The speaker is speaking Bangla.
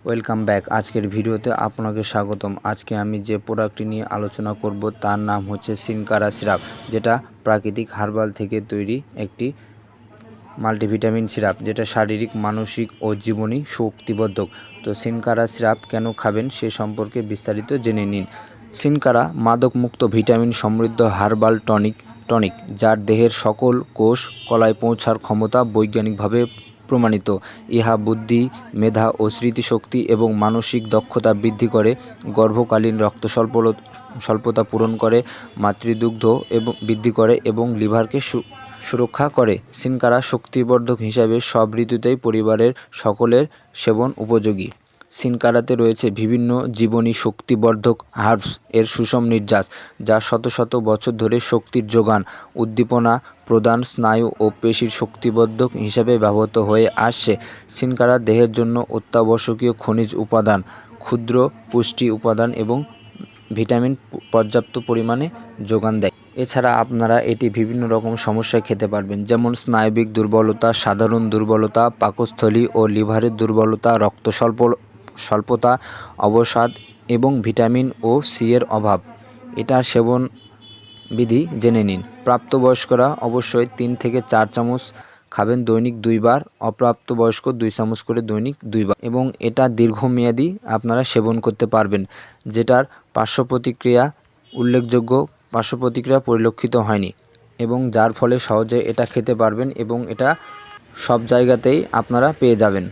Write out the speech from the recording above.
Welcome back. আজকের ভিডিওতে আপনাকে স্বাগতম। আজকে আমি যে প্রোডাক্টটি নিয়ে আলোচনা করব তার নাম হচ্ছে সিনকারা সিরাপ, যেটা প্রাকৃতিক হার্বাল থেকে তৈরি একটি মাল্টিভিটামিন সিরাপ, যেটা শারীরিক, মানসিক ও জীবনী শক্তিবর্ধক। তো সিনকারা সিরাপ কেন খাবেন সে সম্পর্কে বিস্তারিত জেনে নিন। সিনকারা মাদকমুক্ত ভিটামিন সমৃদ্ধ হার্বাল টনিক, যার দেহের সকল কোষ কলায় পৌঁছার ক্ষমতা বৈজ্ঞানিকভাবে প্রমাণিত। ইহা বুদ্ধি, মেধা ও স্মৃতিশক্তি এবং মানসিক দক্ষতা বৃদ্ধি করে, গর্ভকালীন রক্ত স্বল্পতা পূরণ করে, মাতৃদুগ্ধ এবং বৃদ্ধি করে এবং লিভারকে সুরক্ষা করে। সিনকারা শক্তিবর্ধক হিসাবে সব ঋতুতেই পরিবারের সকলের সেবন উপযোগী। সিনকারাতে রয়েছে বিভিন্ন জীবনী শক্তিবর্ধক হার্বস এর সুষম নির্যাস, যা শত শত বছর ধরে শক্তির যোগান, উদ্দীপনা প্রদান, স্নায়ু ও পেশির শক্তিবর্ধক হিসাবে ব্যবহৃত হয়ে আসছে। সিনকারা দেহের জন্য অত্যাবশ্যকীয় খনিজ উপাদান, ক্ষুদ্র পুষ্টি উপাদান এবং ভিটামিন পর্যাপ্ত পরিমাণে যোগান দেয়। এছাড়া আপনারা এটি বিভিন্ন রকম সমস্যায় খেতে পারবেন, যেমন স্নায়বিক দুর্বলতা, সাধারণ দুর্বলতা, পাকস্থলী ও লিভারের দুর্বলতা, রক্ত স্বল্পতা, অবসাদ এবং ভিটামিন ও সি এর অভাব। এটার সেবন বিধি জেনে নিন। প্রাপ্তবয়স্করা অবশ্যই 3 থেকে 4 চামচ খাবেন দৈনিক 2 বার, অপ্রাপ্তবয়স্ক 2 চামচ করে দৈনিক 2 বার, এবং এটা দীর্ঘমেয়াদী আপনারা সেবন করতে পারবেন, যেটার উল্লেখযোগ্য পার্শ্ব প্রতিক্রিয়া পরিলক্ষিত হয়নি, এবং যার ফলে সহজে এটা খেতে পারবেন এবং এটা সব জায়গাতেই আপনারা পেয়ে যাবেন।